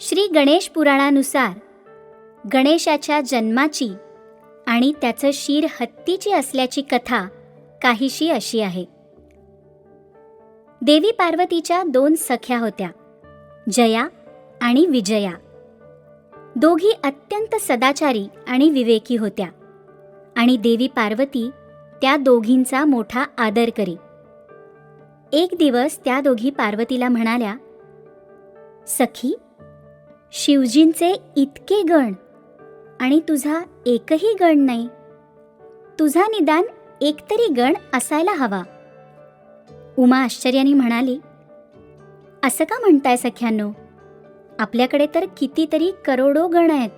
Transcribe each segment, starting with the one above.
श्री गणेश पुराणानुसार गणेशाच्या जन्माची आणि त्याचं शीर हत्तीची असल्याची कथा काहीशी अशी आहे. देवी पार्वतीच्या 2 सख्या होत्या, जया आणि विजया. दोघी अत्यंत सदाचारी आणि विवेकी होत्या आणि देवी पार्वती त्या दोघींचा मोठा आदर करी. एक दिवस त्या दोघी पार्वतीला म्हणाल्या, सखी, शिवजींचे इतके गण आणि तुझा एकही गण नाही. तुझा निदान एकतरी गण असायला हवा. उमा आश्चर्याने म्हणाली, असं का म्हणताय सख्यांनो? आपल्याकडे तर कितीतरी करोडो गण आहेत,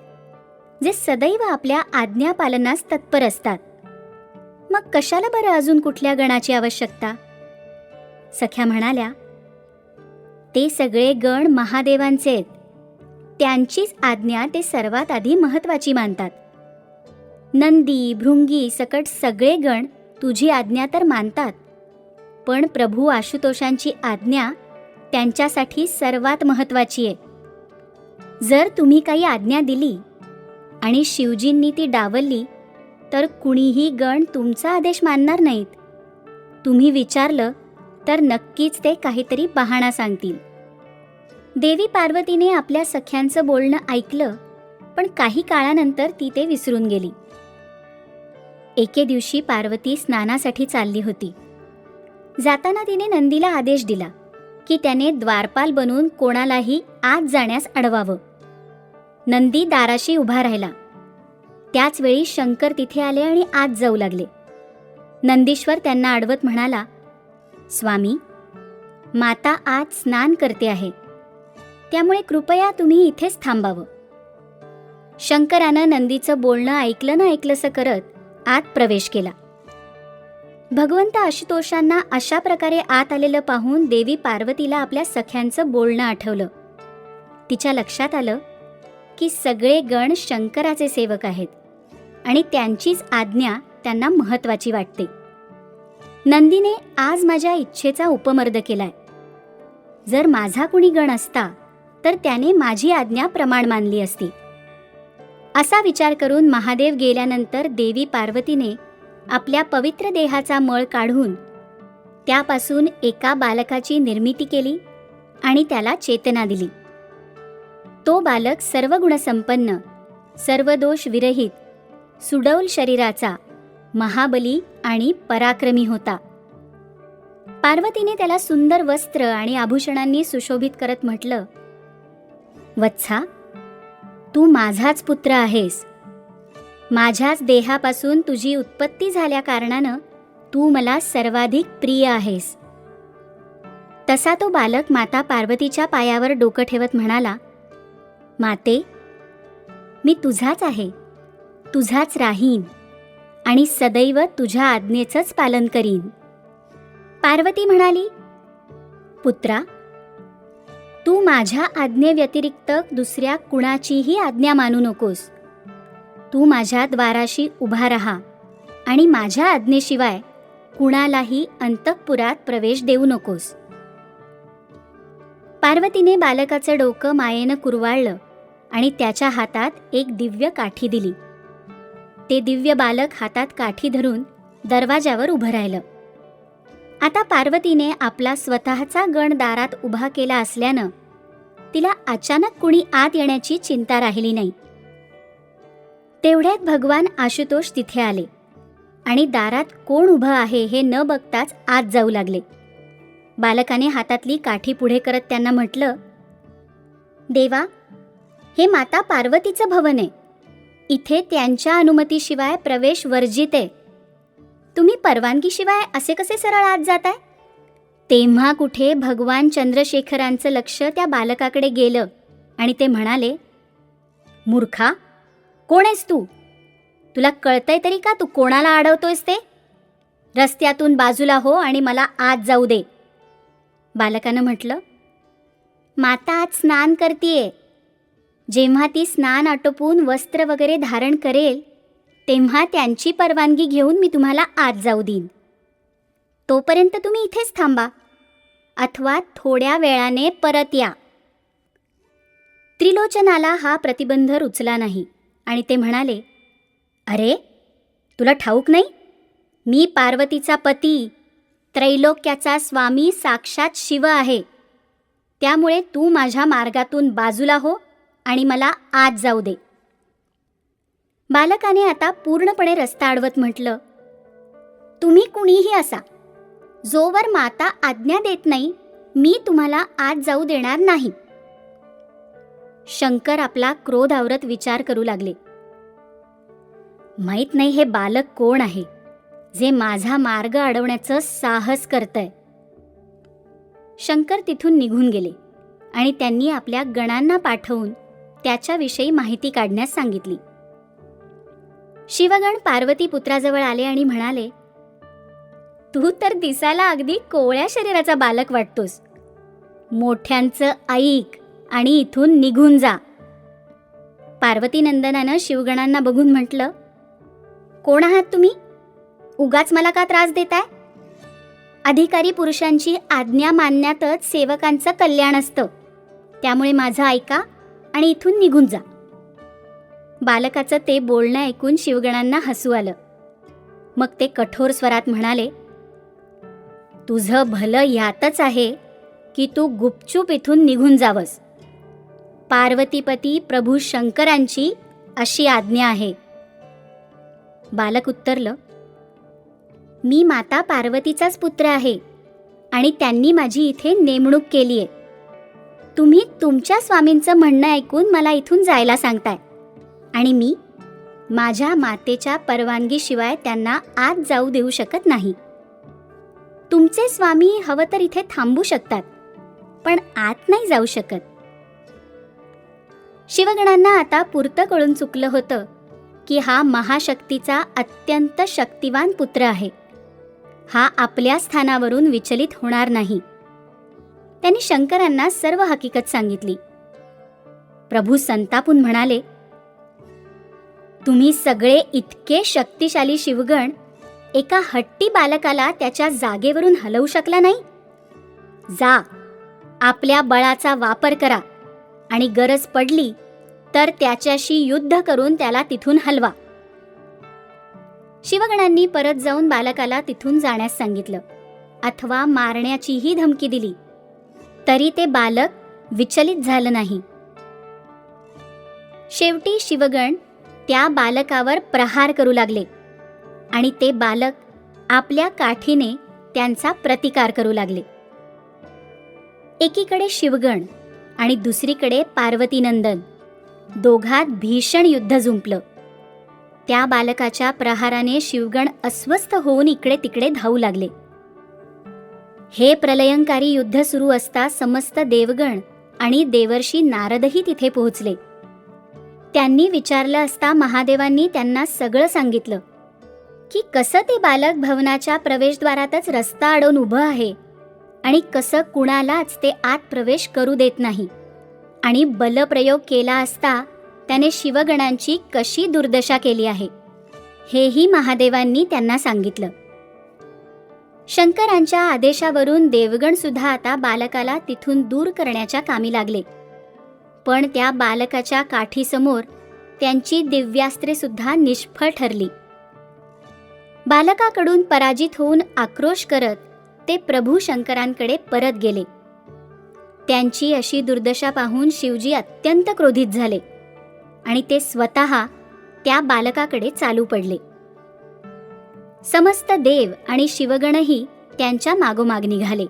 जे सदैव आपल्या आज्ञापालनास तत्पर असतात. मग कशाला बरं अजून कुठल्या गणाची आवश्यकता? सख्या म्हणाल्या, ते सगळे गण महादेवांचे आहेत. त्यांचीच आज्ञा ते सर्वात आधी महत्त्वाची मानतात. नंदी, भृंगी सकट सगळे गण तुझी आज्ञा तर मानतात, पण प्रभू आशुतोषांची आज्ञा त्यांच्यासाठी सर्वात महत्त्वाची आहे. जर तुम्ही काही आज्ञा दिली आणि शिवजींनी ती डावलली तर कुणीही गण तुमचा आदेश मानणार नाहीत. तुम्ही विचारलं तर नक्कीच ते काहीतरी बहाणा सांगतील. देवी पार्वतीने आपल्या सख्यांचं बोलणं ऐकलं, पण काही काळानंतर ती ते विसरून गेली. एके दिवशी पार्वती स्नानासाठी चालली होती. जाताना तिने नंदीला आदेश दिला की त्याने द्वारपाल बनून कोणालाही आत जाण्यास अडवावं. नंदी दाराशी उभा राहिला. त्याच वेळी शंकर तिथे आले आणि आत जाऊ लागले. नंदीश्वर त्यांना अडवत म्हणाला, स्वामी, माता आत स्नान करते आहे, त्यामुळे कृपया तुम्ही इथेच थांबावं. शंकरानं नंदीचं बोलणं ऐकलं ना ऐकलंसं करत आत प्रवेश केला. भगवंत आशुतोषांना अशा प्रकारे आत आलेलं पाहून देवी पार्वतीला आपल्या सख्यांचं बोलणं आठवलं. तिच्या लक्षात आलं की सगळे गण शंकराचे सेवक आहेत आणि त्यांचीच आज्ञा त्यांना महत्त्वाची वाटते. नंदीने आज माझ्या इच्छेचा उपमर्द केलाय. जर माझा कुणी गण असता तर त्याने माझी आज्ञा प्रमाण मानली असती. असा विचार करून महादेव गेल्यानंतर देवी पार्वतीने आपल्या पवित्र देहाचा मळ काढून त्यापासून एका बालकाची निर्मिती केली आणि त्याला चेतना दिली. तो बालक सर्व गुणसंपन्न, सर्व दोष विरहित, सुडौल शरीराचा, महाबली आणि पराक्रमी होता. पार्वतीने त्याला सुंदर वस्त्र आणि आभूषणांनी सुशोभित करत म्हटलं, वत्सा, तू माझाच पुत्र आहेस. माझ्याच देहापासून तुझी उत्पत्ती झाल्या कारणानं तू मला सर्वाधिक प्रिय आहेस. तसा तो बालक माता पार्वतीच्या पायावर डोकं ठेवत म्हणाला, माते, मी तुझाच आहे, तुझाच राहीन आणि सदैव तुझ्या आज्ञेचंच पालन करीन. पार्वती म्हणाली, पुत्रा, तू माझ्या आज्ञेव्यतिरिक्त दुसऱ्या कुणाचीही आज्ञा मानू नकोस. तू माझ्या द्वाराशी उभा राहा आणि माझ्या आज्ञेशिवाय कुणालाही अंतःपुरात प्रवेश देऊ नकोस. पार्वतीने बालकाचं डोकं मायेनं कुरवाळलं आणि त्याच्या हातात एक दिव्य काठी दिली. ते दिव्य बालक हातात काठी धरून दरवाजावर उभं राहिलं. आता पार्वतीने आपला स्वतःचा गण दारात उभा केला असल्यानं तिला अचानक कुणी आत येण्याची चिंता राहिली नाही. तेवढ्यात भगवान आशुतोष तिथे आले आणि दारात कोण उभं आहे हे न बघताच आत जाऊ लागले. बालकाने हातातली काठी पुढे करत त्यांना म्हटलं, देवा, हे माता पार्वतीचं भवन आहे. इथे त्यांच्या अनुमतीशिवाय प्रवेश वर्जित आहे. तुम्ही परवानगीशिवाय असे कसे सरळ आत जाताय? तेव्हा कुठे भगवान चंद्रशेखरांचं लक्ष त्या बालकाकडे गेलं आणि ते म्हणाले, मूर्खा, कोण आहेस तू? तुला कळतंय तरी का तू कोणाला अडवतोयस ते? रस्त्यातून बाजूला हो आणि मला आत जाऊ दे. बालकानं म्हटलं, माता आज स्नान करतीये. जेव्हा ती स्नान आटोपून वस्त्र वगैरे धारण करेल तेव्हा त्यांची परवानगी घेऊन मी तुम्हाला आत जाऊ देईन. तोपर्यंत तुम्ही इथेच थांबा अथवा थोड्या वेळाने परत या. त्रिलोचनाला हा प्रतिबंध रुचला नाही आणि ते म्हणाले, अरे, तुला ठाऊक नाही, मी पार्वतीचा पती, त्रैलोक्याचा स्वामी साक्षात शिव आहे. त्यामुळे तू माझ्या मार्गातून बाजूला हो आणि मला आत जाऊ दे. बालकाने आता पूर्णपणे रस्ता अडवत म्हटलं, तुम्ही कुणीही असा, जोवर माता आज्ञा देत नाही मी तुम्हाला आत जाऊ देणार नाही. शंकर आपला क्रोध आवरत विचार करू लागले, माहीत नाही हे बालक कोण आहे जे माझा मार्ग अडवण्याचं साहस करतंय. शंकर तिथून निघून गेले आणि त्यांनी आपल्या गणांना पाठवून त्याच्याविषयी माहिती काढण्यास सांगितली. शिवगण पार्वती पुत्राजवळ आले आणि म्हणाले, तू तर दिसायला अगदी कोवळ्या शरीराचा बालक वाटतोस. मोठ्यांचं ऐक आणि इथून निघून जा. पार्वती नंदनानं शिवगणांना बघून म्हटलं, कोण आहात तुम्ही? उगाच मला का त्रास देताय? अधिकारी पुरुषांची आज्ञा मानण्यातच सेवकांचं कल्याण असतं. त्यामुळे माझं ऐका आणि इथून निघून जा. बालकाचं ते बोलणं ऐकून शिवगणांना हसू आलं. मग ते कठोर स्वरात म्हणाले, तुझं भलं यातच आहे की तू गुपचूप इथून निघून जावस. पार्वतीपती प्रभू शंकरांची अशी आज्ञा आहे. बालक उत्तरलं, मी माता पार्वतीचाच पुत्र आहे आणि त्यांनी माझी इथे नेमणूक केली आहे. तुम्ही तुमच्या स्वामींचं म्हणणं ऐकून मला इथून जायला सांगताय आणि मी माझ्या मातेच्या परवानगीशिवाय त्यांना आत जाऊ देऊ शकत नाही. तुमचे स्वामी हवं तर इथे थांबू शकतात, पण आत नाही जाऊ शकत. शिवगणांना आता पुरतं कळून चुकलं होतं की हा महाशक्तीचा अत्यंत शक्तिवान पुत्र आहे. हा आपल्या स्थानावरून विचलित होणार नाही. त्यांनी शंकरांना सर्व हकीकत सांगितली. प्रभू संतापून म्हणाले, तुम्ही सगळे इतके शक्तिशाली शिवगण एका हट्टी बालकाला त्याच्या जागेवरून हलवू शकला नाही? जा, आपल्या बळाचा वापर करा आणि गरज पडली तर त्याच्याशी युद्ध करून त्याला तिथून हलवा. शिवगणांनी परत जाऊन बालकाला तिथून जाण्यास सांगितलं अथवा मारण्याचीही धमकी दिली, तरी ते बालक विचलित झालं नाही. शेवटी शिवगण त्या बालकावर प्रहार करू लागले आणि ते बालक आपल्या काठीने त्यांचा प्रतिकार करू लागले. एकीकडे शिवगण आणि दुसरीकडे पार्वतीनंदन, दोघात भीषण युद्ध जुंपलं. त्या बालकाच्या प्रहाराने शिवगण अस्वस्थ होऊन इकडे तिकडे धावू लागले. हे प्रलयंकारी युद्ध सुरू असता समस्त देवगण आणि देवर्षी नारदही तिथे पोहोचले. त्यांनी विचारलं असता महादेवांनी त्यांना सगळं सांगितलं की कसं ते बालक भवनाच्या प्रवेशद्वारातच रस्ता अडवून उभं आहे आणि कसं कुणालाच ते आत प्रवेश करू देत नाही, आणि बलप्रयोग केला असता त्याने शिवगणांची कशी दुर्दशा केली आहे हेही महादेवांनी त्यांना सांगितलं. शंकरांच्या आदेशावरून देवगण सुद्धा आता बालकाला तिथून दूर करण्याच्या कामी लागले. पण त्या बालकाच्या काठीसमोर त्यांची दिव्यास्त्रे सुद्धा निष्फळ ठरली. बालकाकडून पराजित होऊन आक्रोश करत ते प्रभू शंकरांकडे परत गेले. त्यांची अशी दुर्दशा पाहून शिवजी अत्यंत क्रोधित झाले आणि ते स्वतः त्या बालकाकडे चालू पडले. समस्त देव आणि शिवगणही त्यांच्या मागोमाग निघाले.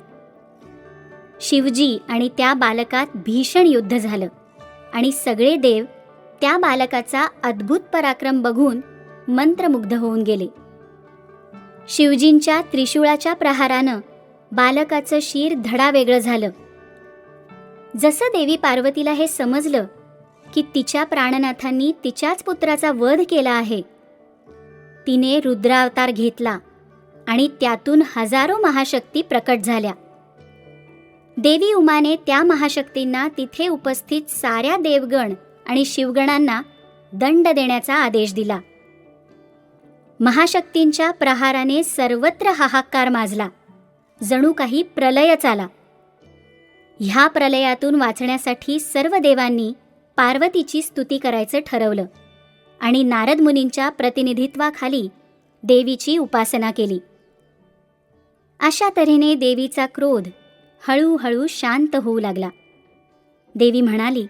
शिवजी आणि त्या बालकात भीषण युद्ध झालं आणि सगळे देव त्या बालकाचा अद्भुत पराक्रम बघून मंत्रमुग्ध होऊन गेले. शिवजींच्या त्रिशूळाच्या प्रहारानं बालकाचं शिर धडावेगळं झालं. जसं देवी पार्वतीला हे समजलं की तिच्या प्राणनाथांनी तिच्याच पुत्राचा वध केला आहे, तिने रुद्रावतार घेतला आणि त्यातून हजारो महाशक्ती प्रकट झाल्या. देवी उमाने त्या महाशक्तींना तिथे उपस्थित साऱ्या देवगण आणि शिवगणांना दंड देण्याचा आदेश दिला. महाशक्तींच्या प्रहाराने सर्वत्र हाहाकार माजला, जणू काही प्रलयच आला. ह्या प्रलयातून वाचण्यासाठी सर्व देवांनी पार्वतीची स्तुती करायचं ठरवलं आणि नारद मुनींच्या प्रतिनिधित्वाखाली देवीची उपासना केली. अशा तऱ्हेने देवीचा क्रोध हळूहळू शांत होऊ लागला. देवी म्हणाली,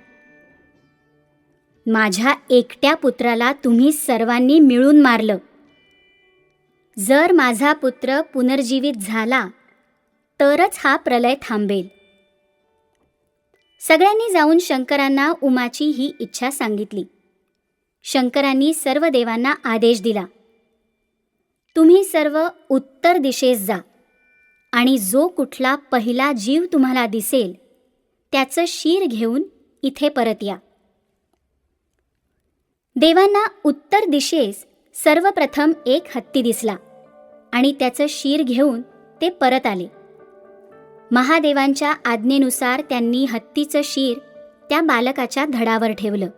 माझ्या एकट्या पुत्राला तुम्ही सर्वांनी मिळून मारलं. जर माझा पुत्र पुनर्जीवित झाला तरच हा प्रलय थांबेल. सगळ्यांनी जाऊन शंकरांना उमाची ही इच्छा सांगितली. शंकरांनी सर्व देवांना आदेश दिला, तुम्ही सर्व उत्तर दिशेस जा आणि जो कुठला पहिला जीव तुम्हाला दिसेल त्याचं शीर घेऊन इथे परत या. देवांना उत्तर दिशेस सर्वप्रथम एक हत्ती दिसला आणि त्याचं शीर घेऊन ते परत आले. महादेवांच्या आज्ञेनुसार त्यांनी हत्तीचं शीर त्या बालकाच्या धडावर ठेवलं.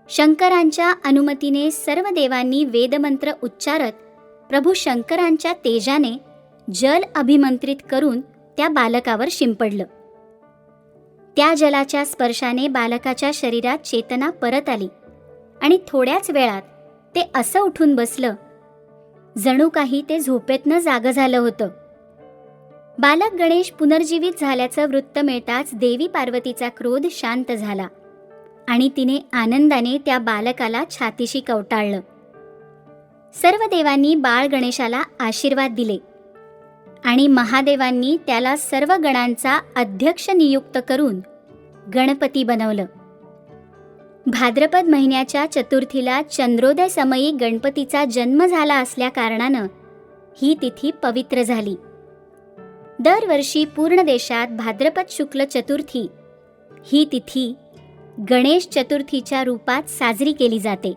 शंकरांच्या अनुमतीने सर्व देवांनी वेदमंत्र उच्चारत प्रभू शंकरांच्या तेजाने जल अभिमंत्रित करून त्या बालकावर शिंपडलं. त्या जलाच्या स्पर्शाने बालकाच्या शरीरात चेतना परत आली आणि थोड्याच वेळात ते असं उठून बसलं जणू काही ते झोपेतनं जागं झालं होतं. बालक गणेश पुनर्जीवित झाल्याचं वृत्त मिळताच देवी पार्वतीचा क्रोध शांत झाला आणि तिने आनंदाने त्या बालकाला छातीशी कवटाळलं. सर्व देवांनी बाळ गणेशाला आशीर्वाद दिले आणि महादेवांनी त्याला सर्व गणांचा अध्यक्ष नियुक्त करून गणपती बनवलं. भाद्रपद महिन्याच्या चतुर्थीला चंद्रोदय समयी गणपतीचा जन्म झाला असल्या कारणानं ही तिथी पवित्र झाली. दरवर्षी पूर्ण देशात भाद्रपद शुक्ल चतुर्थी ही तिथी गणेश चतुर्थीच्या रूपात साजरी केली जाते.